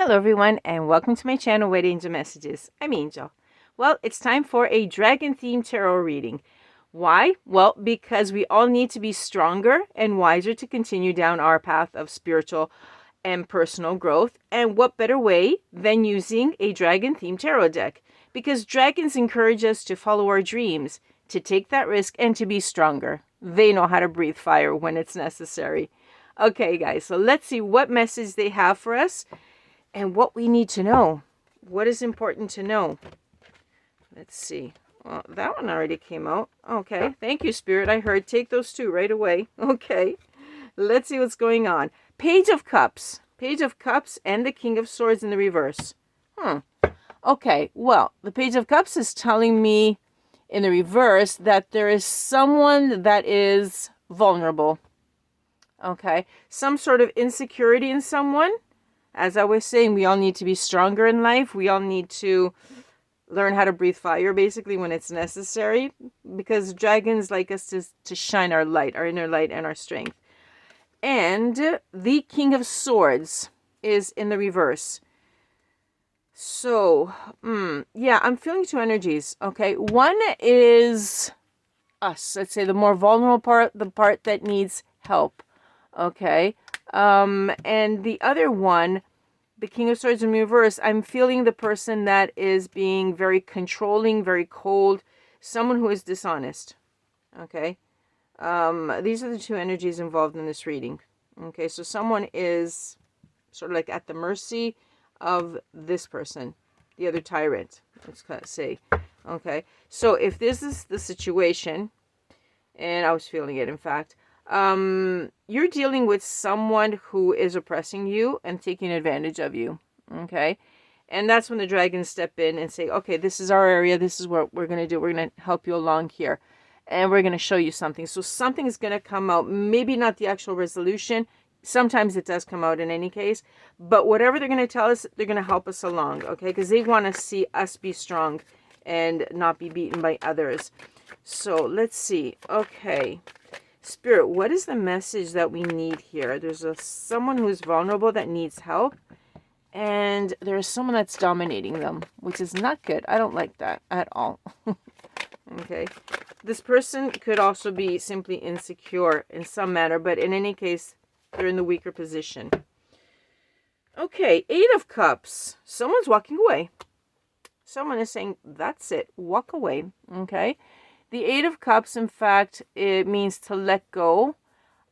Hello everyone and welcome to my channel White Angel Messages. I'm Angel. Well, it's time for a dragon themed tarot reading. Why? Well, because we all need to be stronger and wiser to continue down our path of spiritual and personal growth. And what better way than using a dragon themed tarot deck? Because dragons encourage us to follow our dreams, to take that risk, and to be stronger. They know how to breathe fire when it's necessary. Okay guys, so let's see what message they have for us and what we need to know. What is important to know? Let's see. Well, that one already came out. Okay. Thank you, Spirit. I heard. Take those two right away. Okay. Let's see what's going on. Page of Cups. Page of Cups and the King of Swords in the reverse. Okay. Well, the Page of Cups is telling me in the reverse that there is someone that is vulnerable. Okay. Some sort of insecurity in someone. As I was saying, we all need to be stronger in life. We all need to learn how to breathe fire, basically, when it's necessary. Because dragons like us to shine our light, our inner light, and our strength. And the King of Swords is in the reverse. So, yeah, I'm feeling two energies, okay? One is us. Let's say the more vulnerable part, the part that needs help, okay? And the other one, the King of Swords in reverse, I'm feeling the person that is being very controlling, very cold, someone who is dishonest. Okay. These are the two energies involved in this reading. Okay. So someone is sort of like at the mercy of this person, the other tyrant, let's say. Okay. So if this is the situation, and I was feeling it, in fact, you're dealing with someone who is oppressing you and taking advantage of you. Okay. And that's when the dragons step in and say, okay, this is our area. This is what we're going to do. We're going to help you along here. And we're going to show you something. So something is going to come out. Maybe not the actual resolution. Sometimes it does come out in any case. But whatever they're going to tell us, they're going to help us along. Okay. Because they want to see us be strong and not be beaten by others. So let's see. Okay. Spirit, what is the message that we need here? There's someone who's vulnerable that needs help. And there's someone that's dominating them, which is not good. I don't like that at all. Okay. This person could also be simply insecure in some manner. But in any case, they're in the weaker position. Okay. 8 of Cups. Someone's walking away. Someone is saying, that's it. Walk away. Okay. The 8 of Cups, in fact, it means to let go,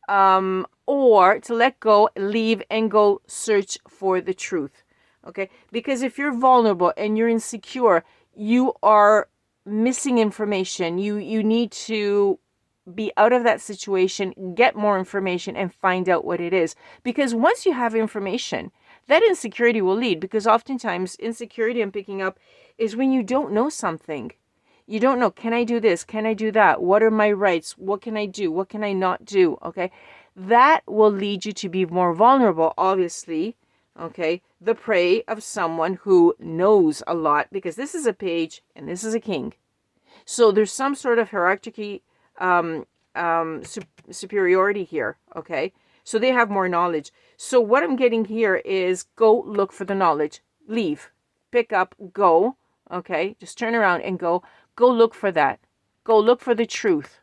or to let go, leave, and go search for the truth, okay? Because if you're vulnerable and you're insecure, you are missing information. You need to be out of that situation, get more information, and find out what it is. Because once you have information, that insecurity will lead. Because oftentimes, insecurity I'm picking up is when you don't know something. You don't know, can I do this? Can I do that? What are my rights? What can I do? What can I not do? Okay. That will lead you to be more vulnerable, obviously. Okay. The prey of someone who knows a lot, because this is a page and this is a king. So there's some sort of hierarchy, superiority here. Okay. So they have more knowledge. So what I'm getting here is go look for the knowledge. Leave. Pick up. Go. Okay. Just turn around and go. Go look for that. Go look for the truth.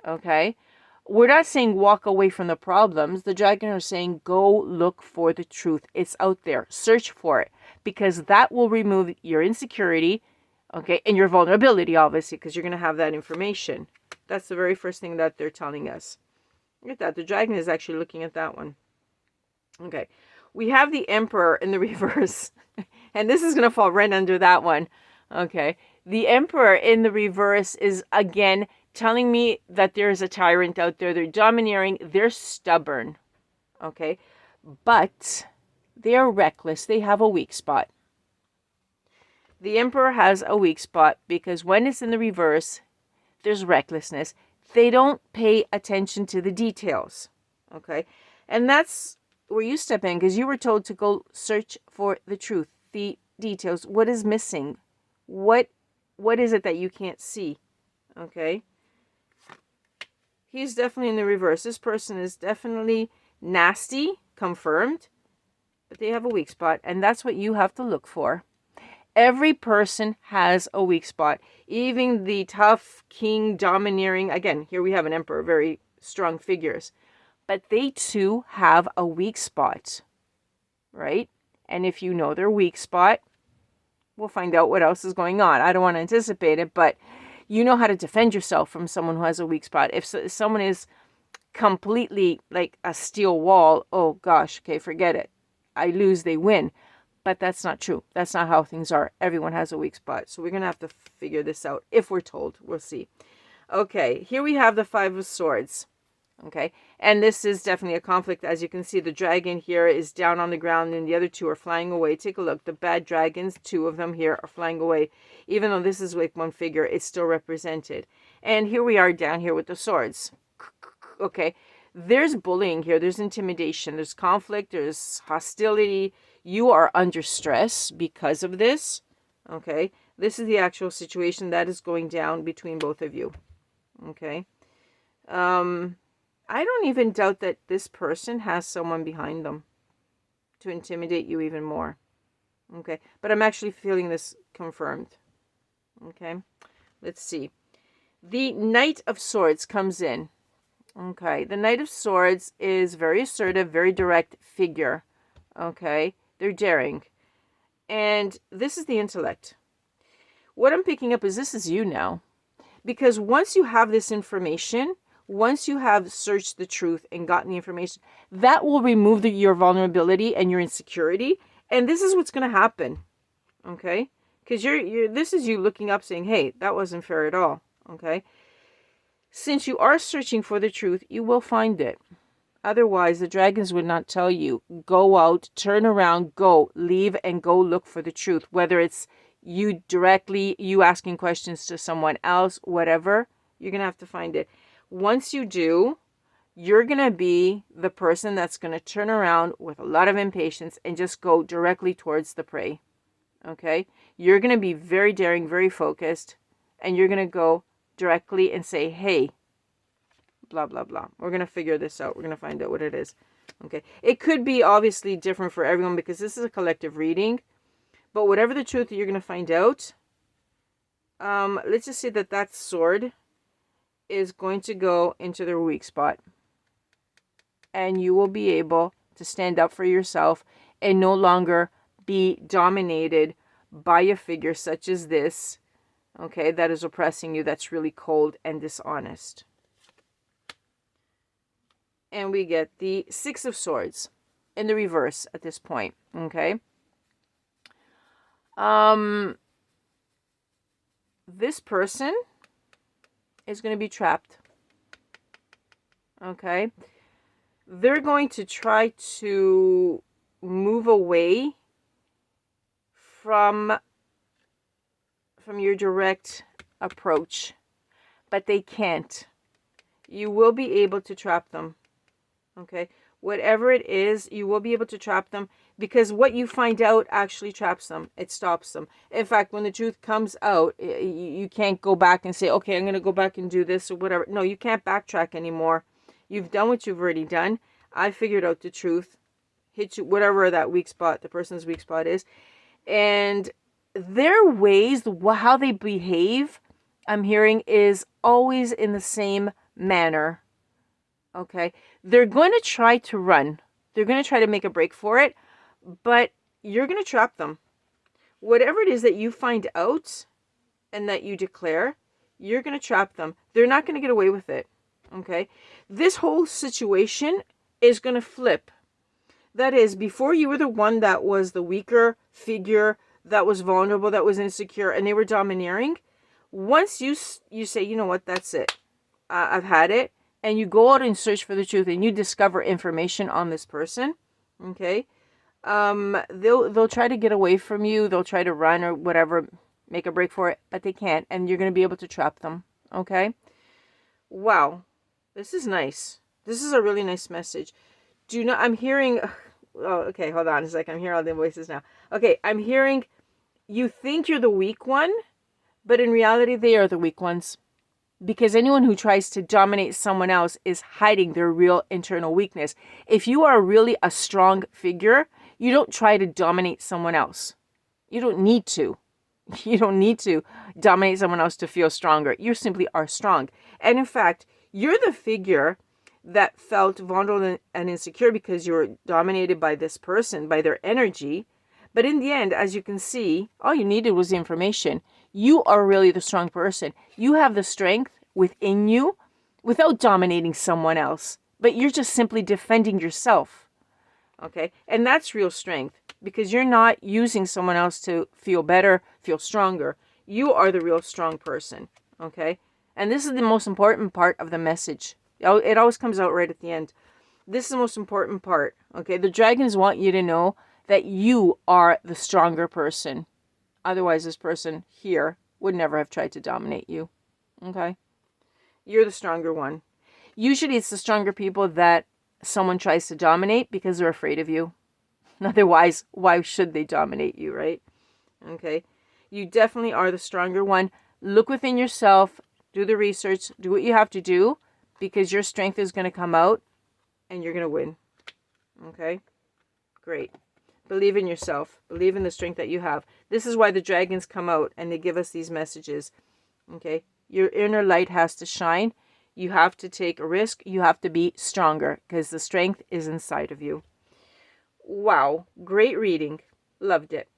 Okay? We're not saying walk away from the problems. The dragon are saying go look for the truth. It's out there. Search for it. Because that will remove your insecurity, okay, and your vulnerability, obviously, because you're going to have that information. That's the very first thing that they're telling us. Look at that. The dragon is actually looking at that one. Okay. We have the Emperor in the reverse. And this is going to fall right under that one. Okay. The Emperor in the reverse is, again, telling me that there's a tyrant out there. They're domineering. They're stubborn. Okay. But they are reckless. They have a weak spot. The Emperor has a weak spot because when it's in the reverse, there's recklessness. They don't pay attention to the details. Okay. And that's where you step in, because you were told to go search for the truth, the details. What is missing? What is it that you can't see? Okay. He's definitely in the reverse. This person is definitely nasty, confirmed. but they have a weak spot, and that's what you have to look for. Every person has a weak spot. Even the tough king, domineering, again, here we have an emperor, very strong figures, but they too have a weak spot, right? And if you know their weak spot, we'll find out what else is going on. I don't want to anticipate it, but you know how to defend yourself from someone who has a weak spot. If someone is completely like a steel wall, oh gosh, okay, forget it. I lose, they win. But that's not true. That's not how things are. Everyone has a weak spot. So we're going to have to figure this out if we're told. We'll see. Okay, here we have the Five of Swords. Okay, and this is definitely a conflict. As you can see, the dragon here is down on the ground and the other two are flying away. Take a look. The bad dragons, two of them here, are flying away. Even though this is like one figure, it's still represented. And here we are down here with the swords. Okay, there's bullying here. There's intimidation. There's conflict. There's hostility. You are under stress because of this. Okay, this is the actual situation that is going down between both of you. Okay. I don't even doubt that this person has someone behind them to intimidate you even more. Okay, but I'm actually feeling this confirmed. Okay, let's see. The Knight of Swords comes in. Okay, the Knight of Swords is very assertive, very direct figure. Okay, they're daring. And this is the intellect. What I'm picking up is this is you now. Because once you have this information, once you have searched the truth and gotten the information, that will remove your vulnerability and your insecurity. And this is what's going to happen. Okay? Because this is you looking up saying, hey, that wasn't fair at all. Okay? Since you are searching for the truth, you will find it. Otherwise, the dragons would not tell you, go out, turn around, go, leave, and go look for the truth. Whether it's you directly, you asking questions to someone else, whatever, you're going to have to find it. Once you do, you're going to be the person that's going to turn around with a lot of impatience and just go directly towards the prey. Okay? You're going to be very daring, very focused, and you're going to go directly and say, hey, blah, blah, blah. We're going to figure this out. We're going to find out what it is. Okay? It could be obviously different for everyone because this is a collective reading, but whatever the truth that you're going to find out, let's just say that sword is going to go into their weak spot. And you will be able to stand up for yourself and no longer be dominated by a figure such as this, okay, that is oppressing you, that's really cold and dishonest. And we get the Six of Swords in the reverse at this point, okay? This person is going to be trapped. Okay? They're going to try to move away from your direct approach, but they can't. You will be able to trap them. Okay? Whatever it is, you will be able to trap them because what you find out actually traps them. It stops them. In fact, when the truth comes out, you can't go back and say, okay, I'm going to go back and do this or whatever. No, you can't backtrack anymore. You've done what you've already done. I figured out the truth. Hit you, whatever that weak spot, the person's weak spot is. And their ways, how they behave, I'm hearing, is always in the same manner. Okay? They're going to try to run. They're going to try to make a break for it, but you're going to trap them. Whatever it is that you find out and that you declare, you're going to trap them. They're not going to get away with it. Okay? This whole situation is going to flip. That is, before you were the one that was the weaker figure, that was vulnerable, that was insecure, and they were domineering. Once you say, you know what, that's it. I've had it. And you go out and search for the truth and you discover information on this person. Okay? They'll try to get away from you. They'll try to run or whatever, make a break for it, but they can't. And you're going to be able to trap them. Okay? Wow. This is nice. This is a really nice message. I'm hearing, oh, okay, hold on a second. I'm hearing all the voices now. Okay, I'm hearing you think you're the weak one, but in reality, they are the weak ones. Because anyone who tries to dominate someone else is hiding their real internal weakness. If you are really a strong figure, You don't try to dominate someone else. You don't need to. You don't need to dominate someone else to feel stronger. You simply are strong. And in fact, you're the figure that felt vulnerable and insecure because you were dominated by this person, by their energy. But in the end, as you can see, all you needed was the information. You are really the strong person. You have the strength within you without dominating someone else. But you're just simply defending yourself. Okay? And that's real strength, because you're not using someone else to feel better, feel stronger. You are the real strong person. Okay? And this is the most important part of the message. It always comes out right at the end. This is the most important part. Okay? The dragons want you to know that you are the stronger person. Otherwise, this person here would never have tried to dominate you. Okay? You're the stronger one. Usually it's the stronger people that someone tries to dominate because they're afraid of you. Otherwise, why should they dominate you, right? Okay? You definitely are the stronger one. Look within yourself. Do the research. Do what you have to do, because your strength is going to come out and you're going to win. Okay? Great. Believe in yourself. Believe in the strength that you have. This is why the dragons come out and they give us these messages. Okay? Your inner light has to shine. You have to take a risk. You have to be stronger because the strength is inside of you. Wow. Great reading. Loved it.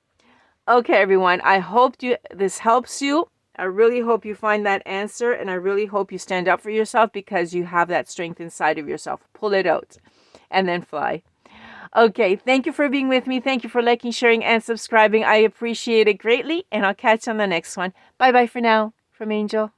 Okay, everyone. I hope this helps you. I really hope you find that answer, and I really hope you stand up for yourself because you have that strength inside of yourself. Pull it out and then fly. Okay, thank you for being with me. Thank you for liking, sharing, and subscribing. I appreciate it greatly, and I'll catch you on the next one. Bye-bye for now from Angel.